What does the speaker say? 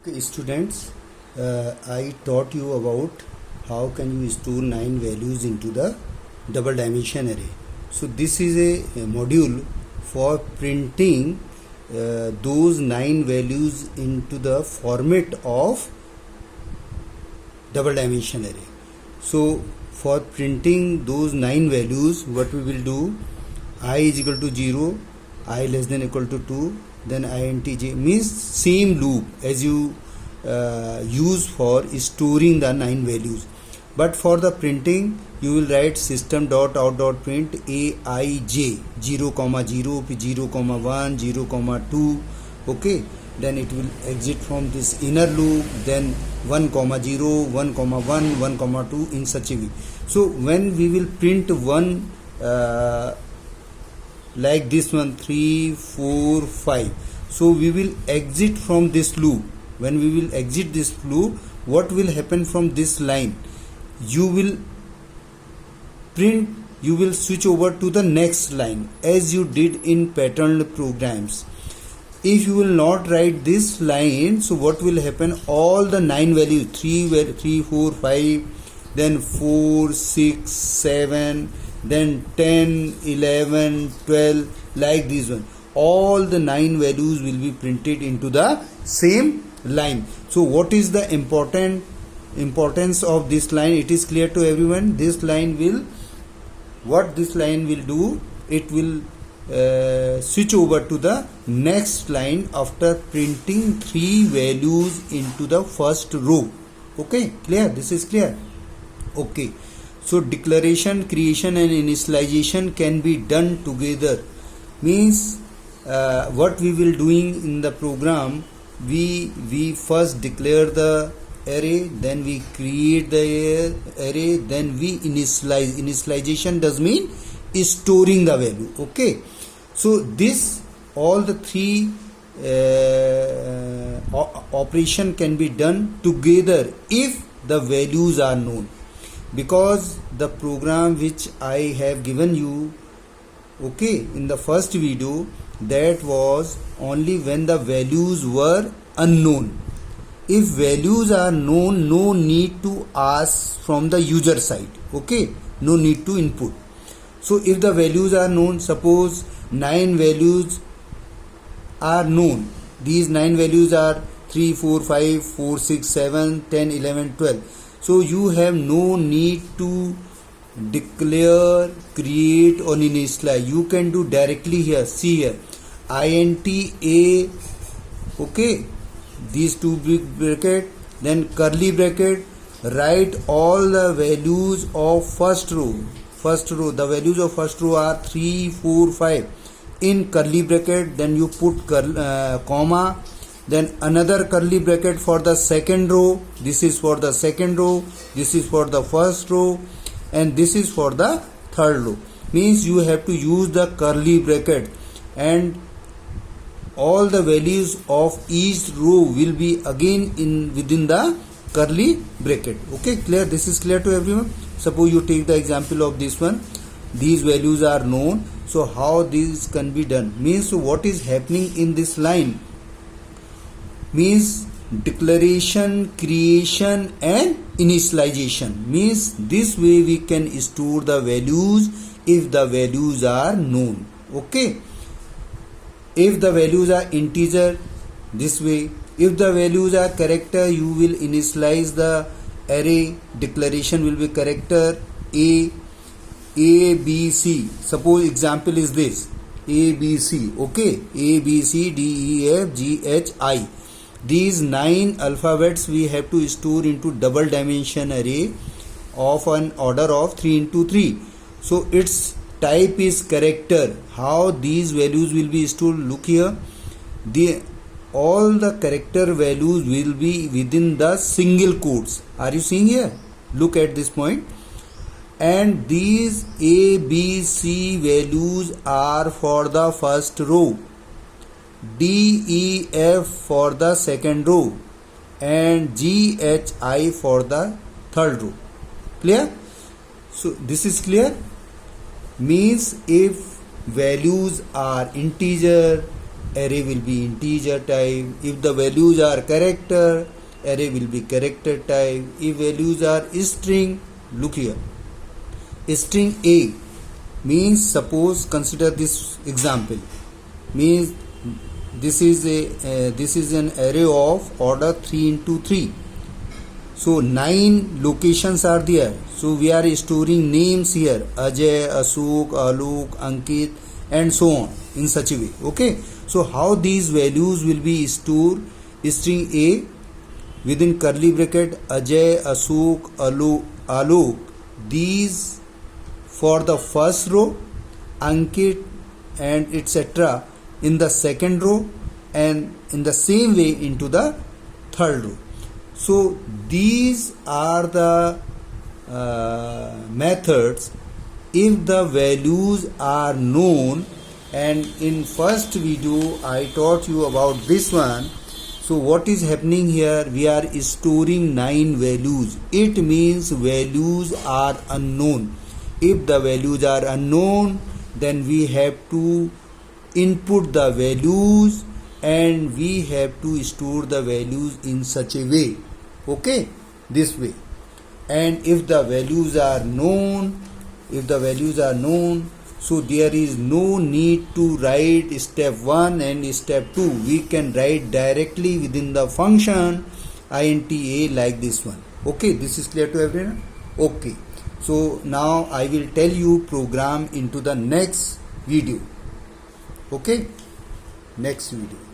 Okay, students, I taught you about how can you store 9 values into the double dimension array. So this is a module for printing those 9 values into the format of double dimension array. So for printing those 9 values, what we will do, I is equal to 0, I less than equal to 2, then int means same loop as you use for storing the 9 values. But for the printing, you will write system.out.print aij 0, 0, 0, 1, 0, 2. Okay, then it will exit from this inner loop, then 1, 0, 1, 1, 1, 2 in such a way. So when we will print one like this one, 3, 4, 5, so we will exit from this loop. When we will exit this loop, what will happen from this line? You will print, you will switch over to the next line as you did in patterned programs. If you will not write this line, so what will happen? All the 9 values, 3, 4, 5, then 4, 6, 7, then 10, 11, 12, like this one. All the 9 values will be printed into the same line. So what is the importance of this line? It is clear to everyone. This line will, what this line will do, it will switch over to the next line after printing 3 values into the first row. Okay, clear? This is clear. Okay, so declaration, creation and initialization can be done together. Means what we will doing in the program, we first declare the array, then we create the array, then we initialize. Initialization does mean storing the value. Okay, so this all the 3 operation can be done together if the values are known, because the program which I have given you, okay, in the first video, that was only when the values were unknown. If values are known, no need to ask from the user side. Okay, no need to input. So if the values are known, suppose 9 values are known, these 9 values are 3, 4, 5, 4, 6, 7, 10, 11, 12. So you have no need to declare, create or initialize. You can do directly here. See here, int a, okay, these 2 big bracket, then curly bracket, write all the values of first row. The values of first row are 3, 4, 5 in curly bracket, then you put comma, then another curly bracket for the second row. This is for the second row, this is for the first row, and this is for the third row. Means you have to use the curly bracket, and all the values of each row will be again within the curly bracket. Okay, clear? This is clear to everyone. Suppose you take the example of this one. These values are known. So how this can be done? Means what is happening in this line? Means declaration, creation and initialization. Means this way we can store the values if the values are known. Okay, if the values are integer, this way. If the values are character, you will initialize the array. Declaration will be character A, B, C. Suppose example is this, A, B, C. Okay, A, B, C, D, E, F, G, H, I. These 9 alphabets we have to store into double dimension array of an order of 3 into 3. So its type is character. How these values will be stored? Look here. All the character values will be within the single quotes. Are you seeing here? Look at this point. And these A, B, C values are for the first row, D, E, F for the second row, and G, H, I for the third row. Clear? So this is clear. Means if values are integer, array will be integer type. If the values are character, array will be character type. If values are string, look here, string A means, suppose consider this example, means this is an array of order 3 into 3. So 9 locations are there. So we are storing names here, Ajay, Ashok, Alok, Ankit, and so on, in such a way. Okay. So how these values will be stored? String A within curly bracket, Ajay, Ashok, Alok, these for the first row, Ankit and etc. in the second row, and in the same way into the third row. So these are the methods if the values are known. And in first video I taught you about this one. So what is happening here? We are storing 9 values. It means values are unknown. If the values are unknown, then we have to input the values and we have to store the values in such a way. Okay, this way. And if the values are known, so there is no need to write step 1 and step 2. We can write directly within the function int like this one. Okay, this is clear to everyone? Okay. So now I will tell you program into the next video. Okay, next video.